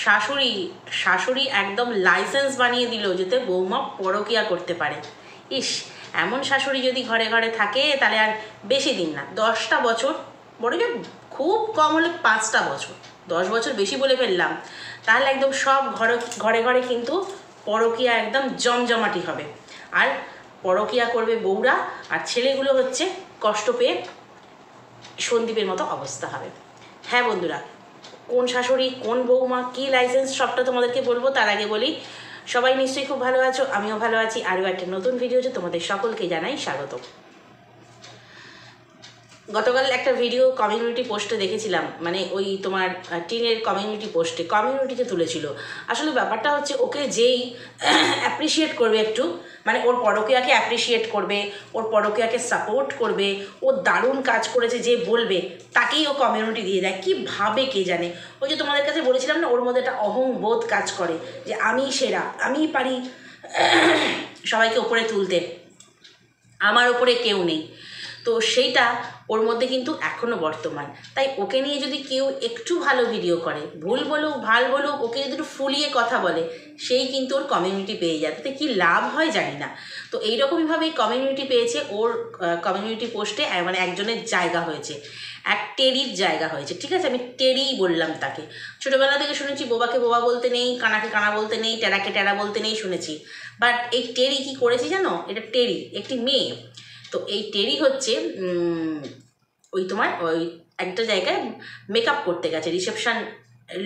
শাশুড়ি শাশুড়ি একদম লাইসেন্স বানিয়ে দিল যাতে বৌমা পরকিয়া করতে পারে। ইস, এমন শাশুড়ি যদি ঘরে ঘরে থাকে তাহলে আর বেশি দিন না, 10টা বছর, বড় খুব কম হলে 5টা বছর, 10 বছর বেশি বলে ফেললাম, তাহলে একদম সব ঘরে ঘরে কিন্তু পরকিয়া একদম জমজমাটি হবে। আর পরকিয়া করবে বউরা, আর ছেলেগুলো হচ্ছে কষ্ট পেয়ে সন্দীপের মতো অবস্থা হবে। হ্যাঁ বন্ধুরা, কোন শাশুড়ি কোন বৌমা কী লাইসেন্স সবটা তোমাদেরকে বলবো। তার আগে বলি, সবাই নিশ্চয়ই খুব ভালো আছো, আমিও ভালো আছি। আরও একটা নতুন ভিডিওতে তোমাদের সকলকে জানাই স্বাগত। গতকাল একটা ভিডিও কমিউনিটি পোস্টে দেখেছিলাম, মানে ওই তোমার টিনের কমিউনিটিতে তুলেছিল। আসলে ব্যাপারটা হচ্ছে, ওকে যেই অ্যাপ্রিসিয়েট করবে একটু, মানে ওর পরকীয়াকে অ্যাপ্রিসিয়েট করবে, ওর পরকীয়াকে সাপোর্ট করবে, ও দারুণ কাজ করেছে যে বলবে, তাকেই ও কমিউনিটি দিয়ে দেয়। কী ভাবে কে জানে। ওই যে তোমাদের কাছে বলেছিলাম না, ওর মধ্যে একটা অহংবোধ কাজ করে যে আমি সেরা, আমি পারি সবাইকে ওপরে তুলতে, আমার ওপরে কেউ নেই। তো সেইটা ওর মধ্যে কিন্তু এখনও বর্তমান। তাই ওকে নিয়ে যদি কেউ একটু ভালো ভিডিও করে, ভুল বলুক ভাল বলুক, ওকে যদি একটু ফুলিয়ে কথা বলে, সেই কিন্তু ওর কমিউনিটি পেয়ে যায়। তাতে কী লাভ হয় জানি না। তো এইরকমইভাবেই কমিউনিটি পেয়েছে, ওর কমিউনিটি পোস্টে মানে একজনের জায়গা হয়েছে, এক টেরির জায়গা হয়েছে। ঠিক আছে, আমি টেরিই বললাম তাকে। ছোটোবেলা থেকে শুনেছি বোবাকে বোবা বলতে নেই, কানাকে কানা বলতে নেই, টেরাকে টেরা বলতে নেই, শুনেছি। বাট এই টেরি কী করেছি জানো? এটা টেরি একটি মেয়ে। তো এই টেরি হচ্ছে ওই তোমার ওই একটা জায়গায় মেকআপ করতে গেছে, রিসেপশন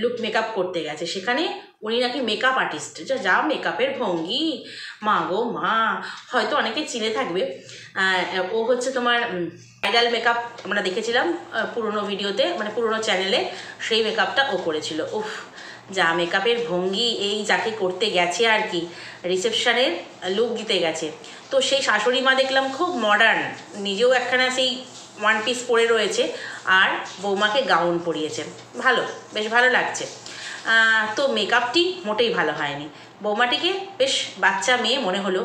লুক মেকআপ করতে গেছে। সেখানে উনি নাকি মেকআপ আর্টিস্ট, যা মেকআপের ভঙ্গি, মা গো মা, হয়তো অনেকে চিনে থাকবে। ও হচ্ছে তোমার ব্রাইডাল মেকআপ আমরা দেখেছিলাম পুরনো ভিডিওতে, মানে পুরনো চ্যানেলে, সেই মেকআপটা ও করেছিল। উফ, যা মেকআপের ভঙ্গি, এই যাকে করতে গেছে আর কি, রিসেপশনের লুক দিতে গেছে। তো সেই শাশুড়ি মা দেখলাম খুব মডার্ন, নিজেও একখানা সেই ওয়ান পিস পরে রয়েছে, আর বৌমাকে গাউন পরিয়েছে। ভালো, বেশ ভালো লাগছে। তো মেকআপটি মোটেই ভালো হয়নি, বৌমাটিকে বেশ বাচ্চা মেয়ে মনে হলো।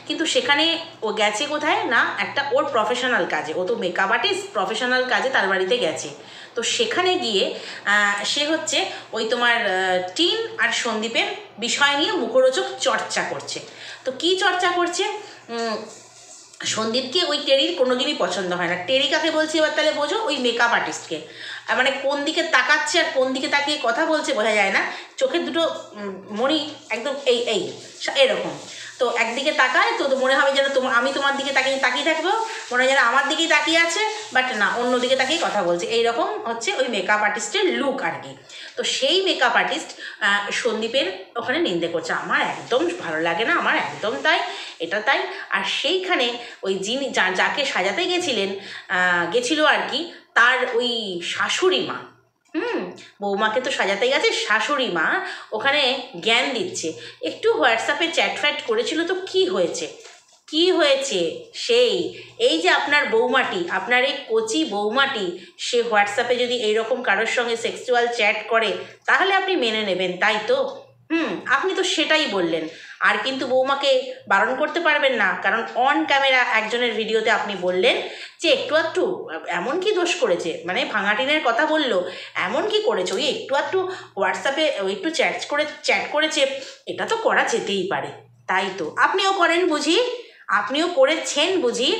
কিন্তু সেখানে ও গেছে কোথায় না, একটা ওর প্রফেশনাল কাজে, ও তো মেকআপ আর্টিস্ট, প্রফেশনাল কাজে তার বাড়িতে গেছে। তো সেখানে গিয়ে সে হচ্ছে ওই তোমার টিন আর সন্দীপের বিষয় নিয়ে মুখরোচক চর্চা করছে। তো কি চর্চা করছে? সন্দীপকে ওই টেরির কোনোদিনই পছন্দ হয় না। টেরি কাকে বলছি এবার তাহলে বোঝো, ওই মেকআপ আর্টিস্টকে। মানে কোন দিকে তাকাচ্ছে আর কোন দিকে তাকিয়ে কথা বলছে বোঝা যায় না, চোখের দুটো মণি একদম এই এরকম। তো একদিকে তাকায় তো মনে হবে যেন আমি তোমার দিকে তাকিয়ে থাকবো, মনে হয় যেন আমার দিকেই তাকিয়ে আছে, বাট না, অন্য দিকে তাকিয়ে কথা বলছে। এইরকম হচ্ছে ওই মেকআপ আর্টিস্টের লুক আর কি। তো সেই মেকআপ আর্টিস্ট সন্দীপের ওখানে নিন্দে করছে, আমার একদম ভালো লাগে না, আমার একদম তাই, এটা তাই। আর সেইখানে ওই যিনি যাকে সাজাতে গেছিল আর কি, তার ওই শাশুড়ি মা, বৌমাকে তো সাজাতে গেছে, শাশুড়ি মা ওখানে জ্ঞান দিচ্ছে। একটু হোয়াটসঅ্যাপে চ্যাট করেছিল, তো কি হয়েছে সেই এই যে আপনার বৌমাটি, আপনার এই কচি বৌমাটি, সে হোয়াটসঅ্যাপে যদি এইরকম কারোর সঙ্গে সেক্সুয়াল চ্যাট করে, তাহলে আপনি মেনে নেবেন, তাই তো? আপনি তো সেটাই বললেন। আর কিন্তু বৌমাকে বারণ করতে পারবেন না, কারণ অন ক্যামেরা একজনের ভিডিওতে আপনি বললেন যে একটু এমন কি দোষ করেছে, মানে ভাঙাটিনের কথা বললো, এমন কি করেছে, ওই একটু হোয়াটসঅ্যাপে একটু চ্যাট করেছে, এটা তো করা যেতেই পারে, তাই তো? আপনিও করেন বুঝি, আপনিও করেছেন বুঝি,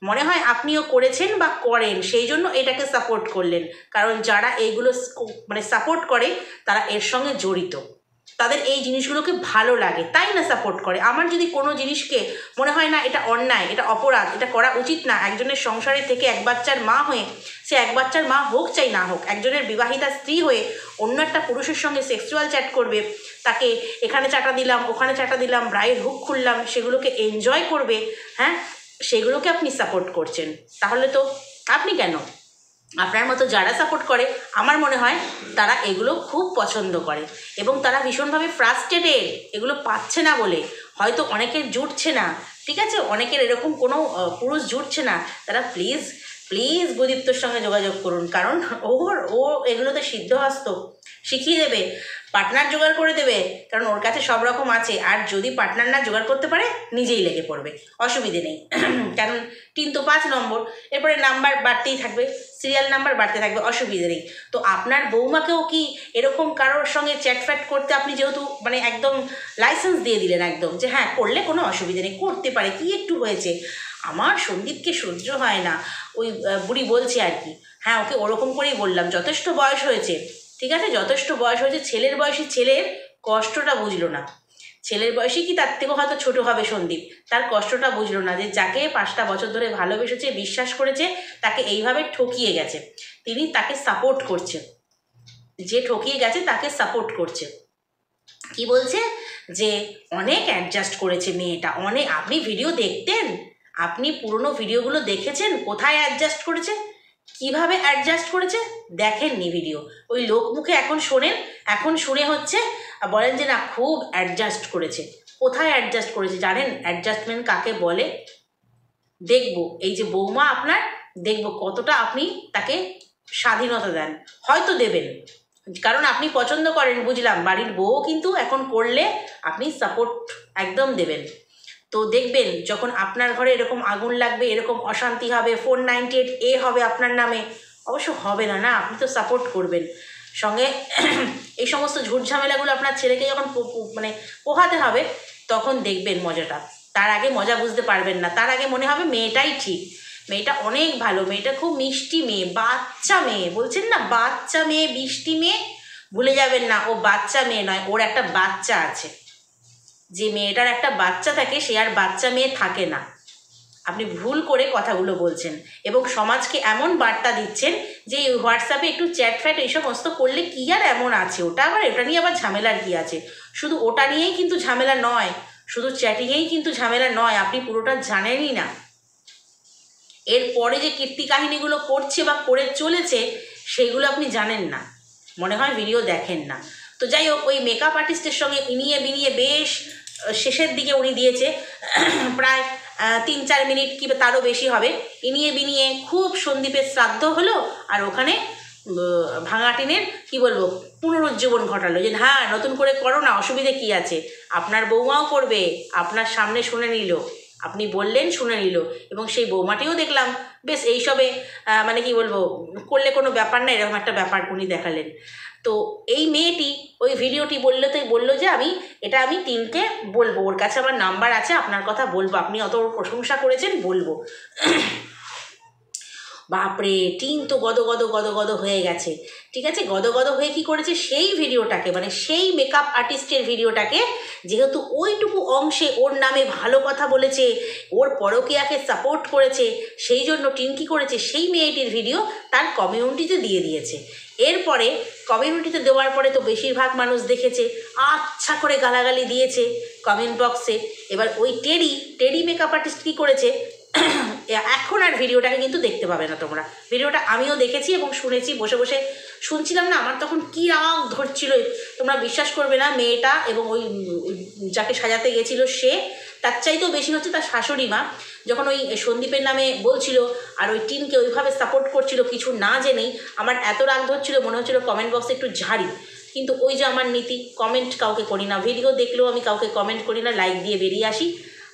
মনে হয় আপনিও করেছেন বা করেন, সেই জন্য এটাকে সাপোর্ট করলেন। কারণ যারা এইগুলো মানে সাপোর্ট করে, তারা এর সঙ্গে জড়িত, তাদের এই জিনিসগুলোকে ভালো লাগে, তাই না সাপোর্ট করে। আমার যদি কোনো জিনিসকে মনে হয় না এটা অন্যায়, এটা অপরাধ, এটা করা উচিত না, একজনের সংসারে থেকে এক বাচ্চার মা হয়ে, সে এক বাচ্চার মা হোক চাই না হোক, একজনের বিবাহিতা স্ত্রী হয়ে অন্য একটা পুরুষের সঙ্গে সেক্সুয়াল চ্যাট করবে, তাকে এখানে চাটা দিলাম, ওখানে চাটা দিলাম, ব্রায়ের হুক খুললাম, সেগুলোকে এনজয় করবে, হ্যাঁ, সেগুলোকে আপনি সাপোর্ট করছেন। তাহলে তো আপনি কেন? আপনার মতো যারা সাপোর্ট করে, আমার মনে হয় তারা এগুলো খুব পছন্দ করে, এবং তারা ভীষণভাবে ফ্রাস্ট্রেটেড এগুলো পাচ্ছে না বলে। হয়তো অনেকের জুটছে না, ঠিক আছে, অনেকের এরকম কোনো পুরুষ জুটছে না, তারা প্লিজ প্রদীপ্তর সঙ্গে যোগাযোগ করুন, কারণ ও এগুলোতে সিদ্ধহস্ত, শিখিয়ে দেবে, পার্টনার জোগাড় করে দেবে, কারণ ওর কাছে সব রকম আছে। আর যদি পার্টনার না জোগাড় করতে পারে নিজেই লেগে পড়বে, অসুবিধে নেই। কারণ 3 তো 5 নম্বর, এরপরে নাম্বার বাড়তেই থাকবে, সিরিয়াল নাম্বার বাড়তে থাকবে, অসুবিধে নেই। তো আপনার বৌমাকেও কি এরকম কারোর সঙ্গে চ্যাটফ্যাট করতে আপনি যেহেতু মানে একদম লাইসেন্স দিয়ে দিলেন একদম, যে হ্যাঁ করলে কোনো অসুবিধে নেই, করতে পারে, কি একটু হয়েছে, আমার সন্দীপকে সহ্য হয় না, ওই বুড়ি বলছে আর কি। হ্যাঁ ওকে ওরকম করেই বললাম, যথেষ্ট বয়স হয়েছে, ঠিক আছে, যথেষ্ট বয়স হয়েছে, ছেলের বয়সী ছেলের কষ্টটা বুঝলো না, ছেলের বয়সী কি তার থেকেও হয়তো ছোট হবে সন্দীপ, তার কষ্টটা বুঝলো না, যে যাকে 5টা বছর ধরে ভালোবেসেছে, বিশ্বাস করেছে, তাকে এইভাবে ঠকিয়ে গেছে, তিনি তাকে সাপোর্ট করছে, যে ঠকিয়ে গেছে তাকে সাপোর্ট করছে। কি বলছে যে অনেক অ্যাডজাস্ট করেছে মেয়েটা, অনেক, আপনি ভিডিও দেখতেন, আপনি পুরনো ভিডিওগুলো দেখেছেন, কোথায় অ্যাডজাস্ট করেছে, কিভাবে অ্যাডজাস্ট করেছে দেখেননি ভিডিও, ওই লোকমুখে এখন শোনেন, এখন শুনে হচ্ছে বলেন যে না খুব অ্যাডজাস্ট করেছে। কোথায় অ্যাডজাস্ট করেছে জানেন অ্যাডজাস্টমেন্ট কাকে বলে? দেখবো এই যে বৌমা আপনার, দেখবো কতটা আপনি তাকে স্বাধীনতা দেন, হয়তো দেবেন, কারণ আপনি পছন্দ করেন বুঝলাম, বাড়ির বউ কিন্তু এখন করলে আপনি সাপোর্ট একদম দেবেন। তো দেখবেন যখন আপনার ঘরে এরকম আগুন লাগবে, এরকম অশান্তি হবে, 498A হবে আপনার নামে, অবশ্য হবে না, না আপনি তো সাপোর্ট করবেন সঙ্গে। এই সমস্ত ঝুট ঝামেলাগুলো আপনার ছেলেকে যখন মানে পোহাতে হবে, তখন দেখবেন মজাটা, তার আগে মজা বুঝতে পারবেন না, তার আগে মনে হবে মেয়েটাই ঠিক, মেয়েটা অনেক ভালো, মেয়েটা খুব মিষ্টি মেয়ে, বাচ্চা মেয়ে, বলছেন না বাচ্চা মেয়ে, মিষ্টি মেয়ে, ভুলে যাবেন না ও বাচ্চা মেয়ে নয়, ওর একটা বাচ্চা আছে, যে মেয়েটার একটা বাচ্চা থাকে সে আর বাচ্চা মেয়ে থাকে না। আপনি ভুল করে কথাগুলো বলছেন এবং সমাজকে এমন বার্তা দিচ্ছেন যে হোয়াটসঅ্যাপে একটু চ্যাটফ্যাট এই সমস্ত করলে কী আর এমন আছে, ওটা আবার ওটা নিয়ে আবার ঝামেলার কী আছে, শুধু ওটা নিয়েই কিন্তু ঝামেলা নয়, শুধু চ্যাটিংয়েই কিন্তু ঝামেলা নয়, আপনি পুরোটা জানেনই না। এরপরে যে কীর্তি কাহিনীগুলো করছে বা করে চলেছে সেইগুলো আপনি জানেন না, মনে হয় ভিডিও দেখেন না। তো যাই হোক, ওই মেকআপ আর্টিস্টের সঙ্গে ইনিয়ে বিনিয়ে বেশ শেষের দিকে উনি দিয়েছে, প্রায় 3-4 মিনিট কি তারও বেশি হবে, ইনিয়ে বিনিয়ে খুব সন্দীপের শ্রাদ্ধ হলো, আর ওখানে ভাঙা টিনের কী বলবো পুনরুজ্জীবন ঘটালো, যে হ্যাঁ নতুন করে করো না, অসুবিধে কী আছে, আপনার বৌমাও করবে, আপনার সামনে শুনে নিল, আপনি বললেন শুনে নিল, এবং সেই বৌমাটিও দেখলাম বেশ এইসবে মানে কি বলবো করলে কোনো ব্যাপার না, এরকম একটা ব্যাপার উনি দেখালেন। তো এই মেয়েটি ওই ভিডিওটি বললো যে আমি টিমকে বলবো, ওর কাছে আমার নাম্বার আছে, আপনার কথা বলবো, আপনি অত প্রশংসা করেছেন বলবো। বাপরে, টিম তো গদ হয়ে গেছে, ঠিক আছে, গদ হয়ে কি করেছে, সেই ভিডিওটাকে মানে সেই মেকআপ আর্টিস্টের ভিডিওটাকে, যেহেতু ওইটুকু অংশে ওর নামে ভালো কথা বলেছে, ওর পরকীয়াকে সাপোর্ট করেছে, সেই জন্য টিম কী করেছে, সেই মেয়েটির ভিডিও তার কমিউনিটিতে দিয়ে দিয়েছে। এরপরে কমিউনিটিতে দেওয়ার পরে তো বেশিরভাগ মানুষ দেখেছে, আচ্ছা করে গালাগালি দিয়েছে কমেন্ট বক্সে। এবার ওই টেডি মেকআপ আর্টিস্ট কী করেছে, এখন আর ভিডিওটাকে কিন্তু দেখতে পাবে না তোমরা, ভিডিওটা আমিও দেখেছি এবং শুনেছি, বসে বসে শুনছিলাম না, আমার তখন কী রাগ ধরছিল তোমরা বিশ্বাস করবে না, মেয়েটা এবং ওই যাকে সাজাতে গেছিলো সে, তার চাইতেও বেশি হচ্ছে তার শাশুড়ি মা, যখন ওই সন্দীপের নামে বলছিল আর ওই টিমকে ওইভাবে সাপোর্ট করছিল কিছু না জেনেই, আমার এত রাগ ধরছিল মনে হচ্ছিলো কমেন্ট বক্সে একটু ঝাড়ি, কিন্তু ওই যে আমার নীতি, কমেন্ট কাউকে করি না, ভিডিও দেখলেও আমি কাউকে কমেন্ট করি না, লাইক দিয়ে বেরিয়ে আসি।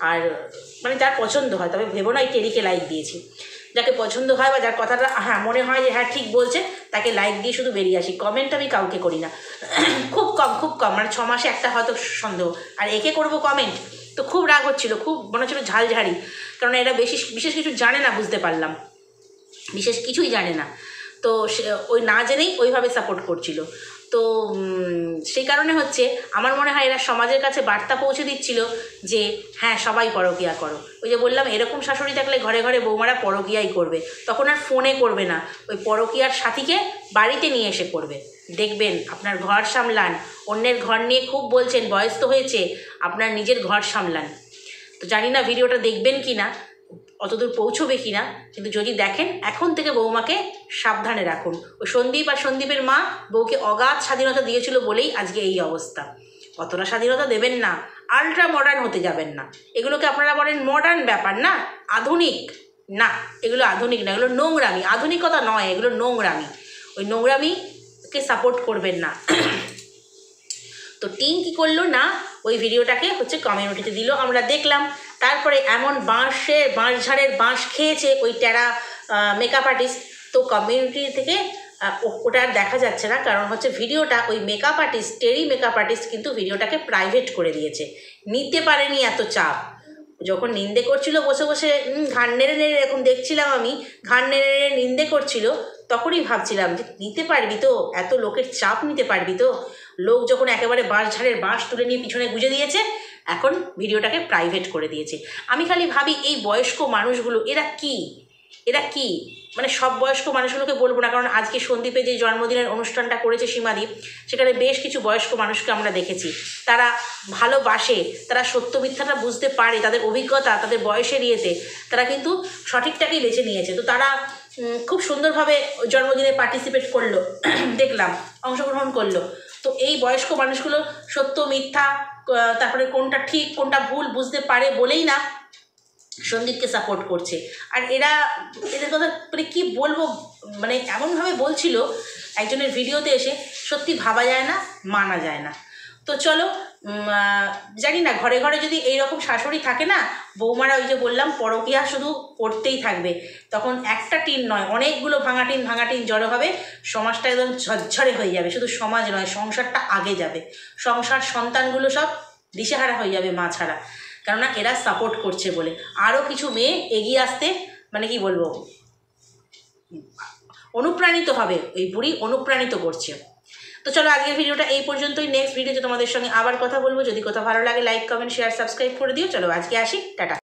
আর মানে যার পছন্দ হয়, তবে ভেবো না এই টেরিকে লাইক দিয়েছি, যাকে পছন্দ হয় বা যার কথাটা হ্যাঁ মনে হয় যে হ্যাঁ ঠিক বলছে, তাকে লাইক দিয়ে শুধু বেরিয়ে আসি, কমেন্ট আমি কাউকে করি না, খুব কম, মানে 6 মাসে একটা হয়তো সন্দেহ, আর একে করবো কমেন্ট, তো খুব রাগ হচ্ছিলো, খুব মনে হচ্ছিলো ঝালঝাড়ি, কারণ এরা বিশেষ কিছু জানে না, বুঝতে পারলাম বিশেষ কিছুই জানে না, তো ওই না জেনেই ওইভাবে সাপোর্ট করছিল। তো সেই কারণে হচ্ছে আমার মনে হয় এরা সমাজের কাছে বার্তা পৌঁছে দিচ্ছিল যে হ্যাঁ সবাই পরকীয়া করো, ওই যে বললাম এরকম শাশুড়ি থাকলে ঘরে ঘরে বৌমারা পরকীয়াই করবে, তখন আর ফোনে করবে না, ওই পরকীয়ার সাথীকে বাড়িতে নিয়ে এসে করবে। দেখবেন আপনার ঘর সামলান, অন্যের ঘর নিয়ে খুব বলছেন, বয়স তো হয়েছে, আপনার নিজের ঘর সামলান। তো জানি না ভিডিওটা দেখবেন কি না, অতদূর পৌঁছবে কি না, কিন্তু যদি দেখেন এখন থেকে বৌমাকে সাবধানে রাখুন। ওই সন্দীপ আর সন্দীপের মা বউকে অগাধ স্বাধীনতা দিয়েছিল বলেই আজকে এই অবস্থা, অতটা স্বাধীনতা দেবেন না, আলট্রা মডার্ন হতে যাবেন না, এগুলোকে আপনারা বলেন মডার্ন ব্যাপার না, আধুনিক না, এগুলো আধুনিক না, এগুলো নোংরামি, আধুনিকতা নয়, এগুলো নোংরামি, ওই নোংরামি কে সাপোর্ট করবেন না। তো টিম কী করলো না, ওই ভিডিওটাকে হচ্ছে কমিউনিটিতে দিল, আমরা দেখলাম। তারপরে এমন বাঁশঝাড়ের বাঁশ খেয়েছে ওই টেরা মেকআপ আর্টিস্ট, তো কমিউনিটি থেকে ওটা আর দেখা যাচ্ছে না, কারণ হচ্ছে ভিডিওটা ওই মেকআপ আর্টিস্ট, টেরি মেকআপ আর্টিস্ট কিন্তু ভিডিওটাকে প্রাইভেট করে দিয়েছে, নিতে পারেনি এত চাপ। যখন নিন্দে করছিল বসে বসে ঘাড় নেড়ে নেড়ে, এরকম দেখছিলাম আমি, ঘাড় নেড়ে নেড়ে নিন্দে করছিল, তখনই ভাবছিলাম যে নিতে পারবি তো, এত লোকের চাপ নিতে পারবি তো। লোক যখন একেবারে বাঁশঝাড়ের বাঁশ তুলে নিয়ে পিছনে গুঁজে দিয়েছে, এখন ভিডিওটাকে প্রাইভেট করে দিয়েছে। আমি খালি ভাবি এই বয়স্ক মানুষগুলো এরা কি মানে সব বয়স্ক মানুষগুলোকে বলবো না, কারণ আজকে সন্দীপে যে জন্মদিনের অনুষ্ঠানটা করেছে সীমাদি, সেখানে বেশ কিছু বয়স্ক মানুষকে আমরা দেখেছি। তারা ভালোবাসে, তারা সত্য মিথ্যাটা বুঝতে পারে, তাদের অভিজ্ঞতা, তাদের বয়সের ইয়েতে তারা কিন্তু সঠিকটাকেই বেছে নিয়েছে। তো তারা খুব সুন্দরভাবে জন্মদিনে পার্টিসিপেট করলো, দেখলাম, অংশগ্রহণ করলো। তো এই বয়স্ক মানুষগুলো সত্য মিথ্যা, তারপরে কোনটা ঠিক কোনটা ভুল বুঝতে পারে বলেই না সন্দীপকে সাপোর্ট করছে। আর এদের কথা মানে কী বলবো, মানে এমনভাবে বলছিল একজনের ভিডিওতে এসে, সত্যি ভাবা যায় না, মানা যায় না। তো চলো, জানি না ঘরে ঘরে যদি এইরকম শাশুড়ি থাকে না, বৌমারা ওই যে বললাম পরকীয়া শুধু করতেই থাকবে, তখন একটা টিন নয় অনেকগুলো ভাঙা টিন জড়ো হবে, সমাজটা একদম ঝরঝরে হয়ে যাবে। শুধু সমাজ নয়, সংসারটা আগে যাবে, সংসার সন্তানগুলো সব দিশেহারা হয়ে যাবে মা ছাড়া, কেননা এরা সাপোর্ট করছে বলে। আরও কিছু মেয়ে এগিয়ে আসতে মানে কি বলবো, অনুপ্রাণিত হবে, ওই বুড়ি অনুপ্রাণিত করছে। তো চলো আজকের ভিডিওটা এই পর্যন্তই। নেক্সট ভিডিওতে তোমাদের সঙ্গে আবার কথা বলবো। যদি কোথাও ভালো লাগে লাইক কমেন্ট শেয়ার সাবস্ক্রাইব করে দিও। চলো আজকে আসি, টাটা।